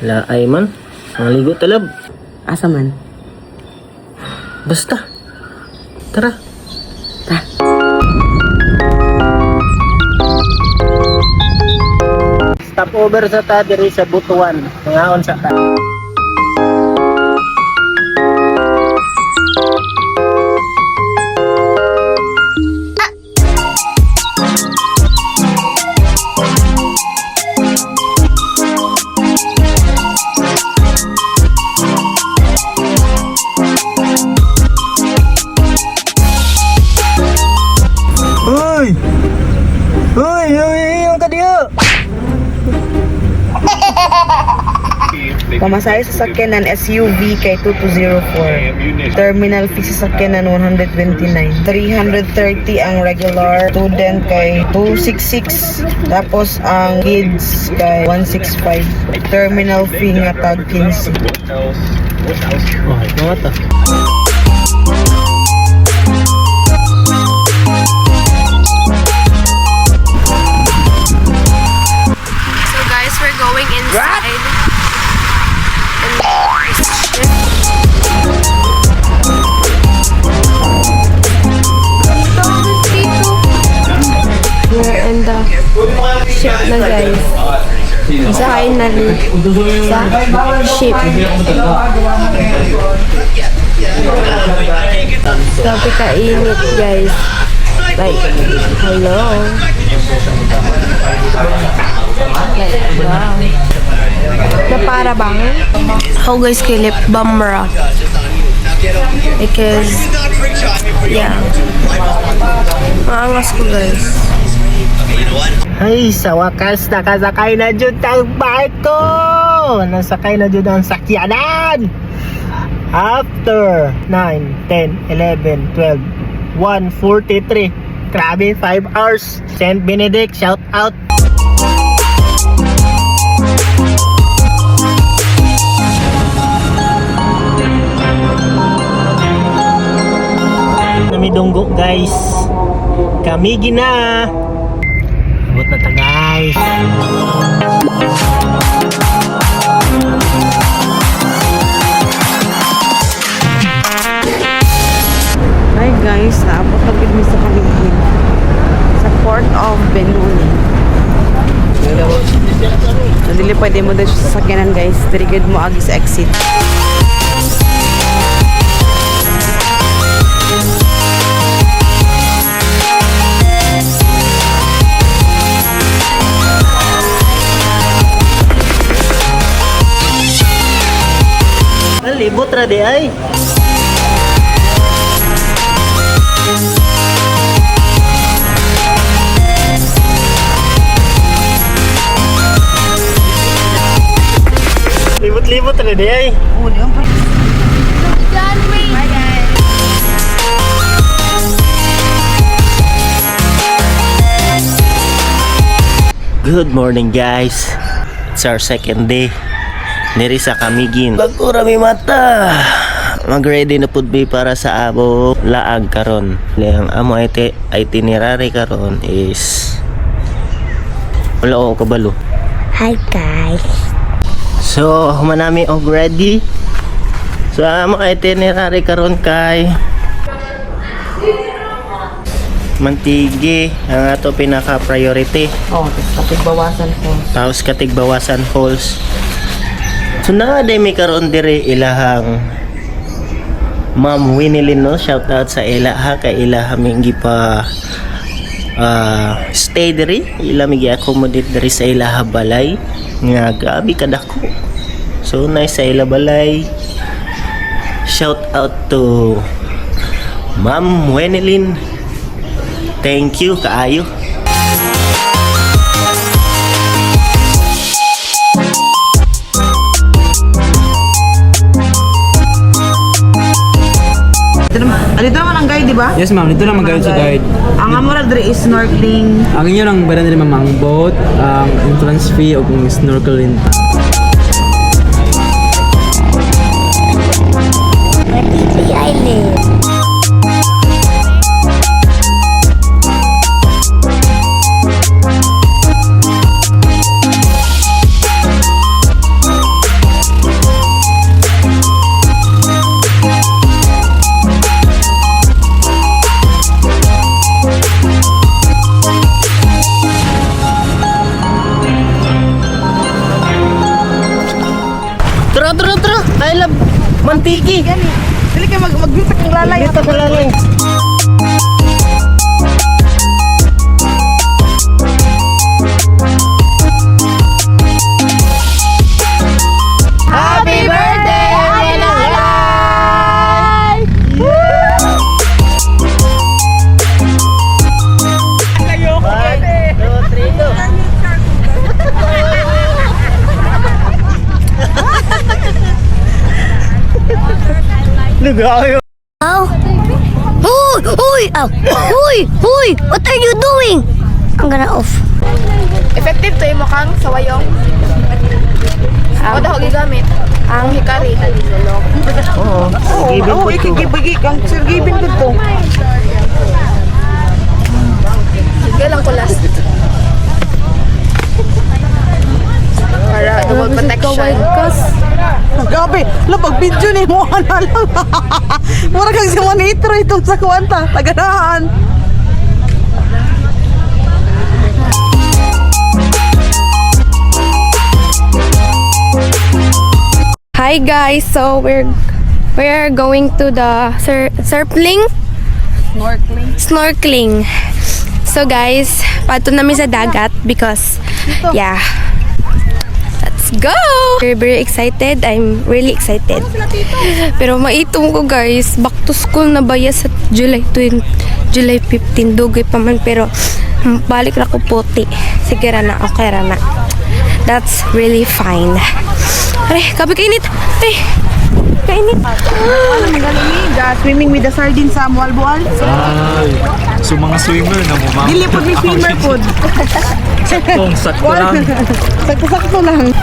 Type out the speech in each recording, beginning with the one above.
Laay man. Maligo talab. Asa man? Basta. Tara. Ta. Stop over sa ta diri sa Butuan. Ngaon sa ta. Hoy! Hoy! Yung kadiyo! Pamasahe sa sakyanan SUV kay 2204. Terminal fee sa sakyanan 129. 330 ang regular. Student kay 266. Tapos ang kids kay 165. Terminal fee nga tag 15. Oh, ito nga ta. So guys, we're going inside. We're in the ship na guys. Sakay na rin sa ship. Grabe kainit guys. Like, hello. Like, wow. Na para bang? How guys kilip Bamra? Because, yeah. Maangas ko guys. Ay, sa wakas nakasakay na dyan ang barko! Nasakay na dyan ang sakyanan! After 9, 10, 11, 12, 1:43. Grabe, 5 hours. Saint Benedict, shout out! Namidunggo guys. Kami gina. Abot na ta guys. Hi guys, naabot na kami sa Kaligin. Sa Port of Benoni. Nadili pwede mo dito sa sakyanan guys. Dirigid mo agi sa exit. Libot ra di ay. Libot-libot ra di ay. Good morning guys. It's our second day. Niri sa Kamigin. Bago rami mata. Mag-ready na pud mi para sa abo laag karon. Ang amo itinerary karon is wala ko kabalo. Hi guys. So, humanami og ready. So, amo itinerary karon kay Mantigi ang ato pinaka priority. Oh, katigbawasan ko. Tapos katigbawasan falls. So na may karon dire ilahang Ma'am Winilyn no, shout out sa ilaha kay ilaha mingi pa stay dire, ila migi accommodate dire sa ilaha balay nga gabi kadako. So nice sa ila balay. Shout out to Ma'am Winilyn. Thank you kaayo. Dito naman ang guide, di ba? Yes ma'am, dito lang mag-guide sa guide. Ang amora dre is snorkeling. Ang inyo lang bayan nila ma'am ang boat, ang entrance fee o kung snorkeling. Matiti Island. Mantiki. Dili kay magbita kang lalay. Dito ka lalay. Happy birthday, Lalay! One, two, three, go. Lugaw. Oh. Uy! Uy! Oh. Uy! Uy! What are you doing? I'm gonna off. Effective to yung mukhang sa wayong. Ako daw gigamit. Ang hikari. Oo. Gibin Oo, ko to. ikigibigi kang sirgibin ko to. Sige lang ko last. Para double protection. Gabi, labag video ni mo na lang. Mura kang si Manitro itong sa kwanta, tagadaan. Hi guys, so we're going to the snorkeling. So guys, pato namin sa dagat because yeah. Let's go! We're very excited. I'm really excited. Pero maitong ko guys, back to school na ba sa July 15 dugay pa man pero balik na ko puti. Sige ra na, okay ra na. That's really fine. Aray, kabi kainit. Ay, kainit. Swimming with the sardine sa Mualboal. Ay, so mga swimmer na mo, ma'am. Dili po ni swimmer po. Sakto lang. Sakto lang.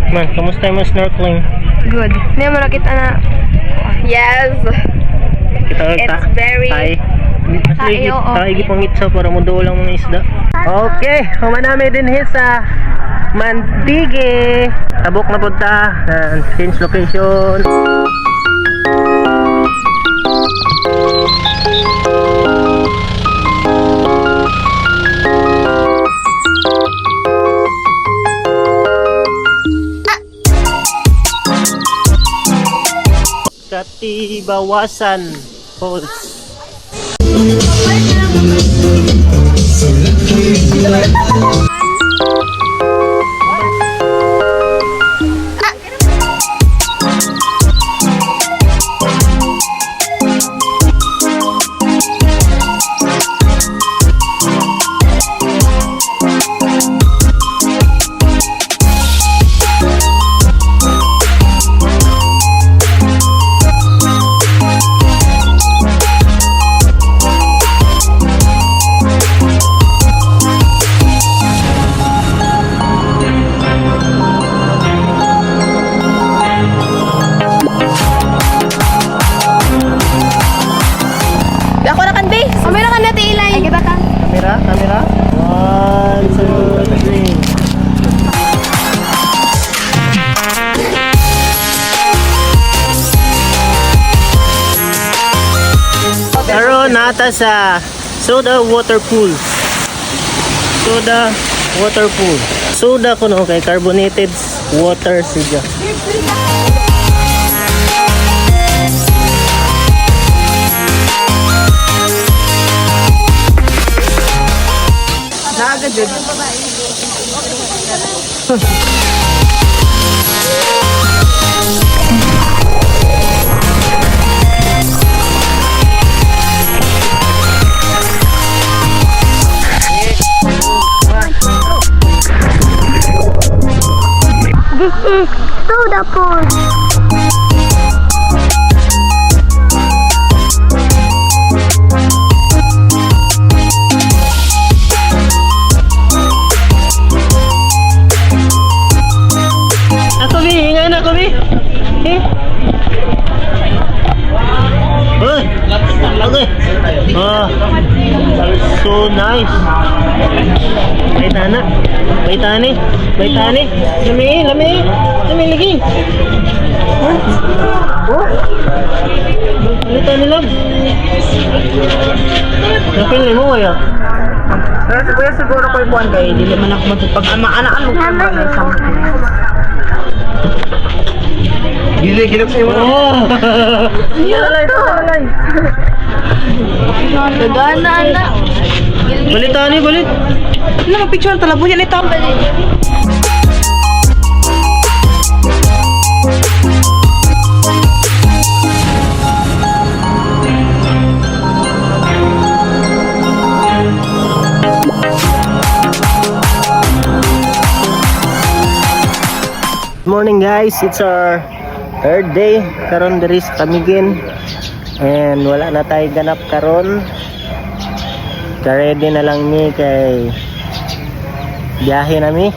Man, kamusta yung snorkeling? Good. Hindi mo nakita na. Yes. Kita It's very- Tayo, oo. Tayo pangitsa para mo daw lang mga isda. Okay, humanami din sa Mantigi. Tabok na punta. Change location. Katibawasan Falls. Ako na kan, be. Kamera ka natin, Ilay. Ay, kita ka. Kamera. 1, 2, 3. Karon nata sa Soda Water Pool. Soda kuno kay carbonated water siya. jud. This is to the pool. Ako bi, ingay na ako bi. Eh. Uy, okay. Oh, so nice. May tana. May tani. May tani. Lami lagi. Huh? Oh. May tani lang. Napili mo kaya? Kaya siguro ko ipuan kay dili man ako matupag anak mo ko ba sa Gilip sa imo. Oh. Gagana na. Balit tani, balit. Ano picture talabo yan ito. Morning guys, it's our third day karon diri sa Camiguin and wala na tayo ganap karon. Ready na lang mi kay biyahe na mi.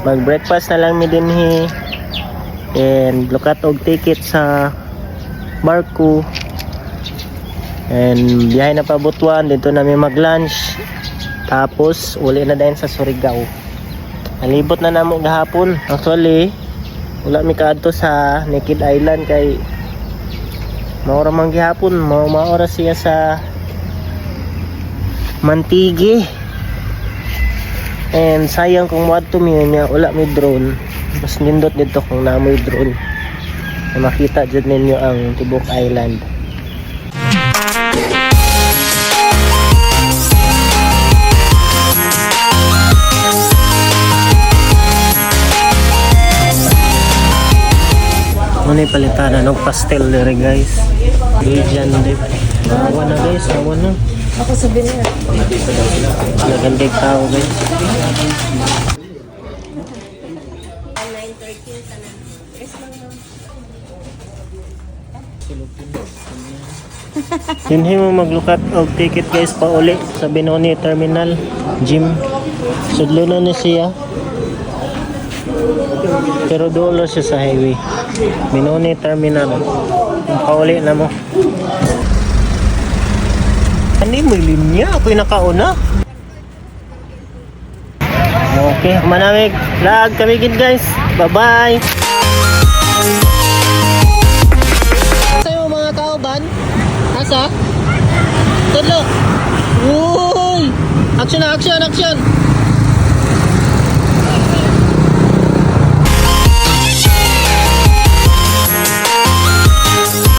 Mag breakfast na lang mi dinhi and lukat og ticket sa barko and biyahe na pa Butuan. Dito na mi mag lunch tapos uli na dayon sa Surigao. Nalibot na namo gahapon. Actually wala mi kaadto sa Naked Island kay maura man gihapon, maura siya sa Mantigi and sayang kung moadto mi niya wala mi drone. Mas nindot dito kung naamoy drone na makita jud ninyo ang tibok island. Muna palitan ng pastel dere guys. Diyan dip. Nawa na guys, nawa na. Ako sabi niya. Nagandig tao guys. Dinhi mo maglukat og ticket guys pa uli sa Binoni Terminal Gym. Sudlo na ni siya. Pero doon siya sa highway. Binoni Terminal. Pauli na mo. Hindi mo linya. Ako'y nakauna. Okay. Manamig. Lag kami gid guys. Bye-bye. Sa'yo mga kauban. Asa? Tudlo. Uy! Action na, action, action!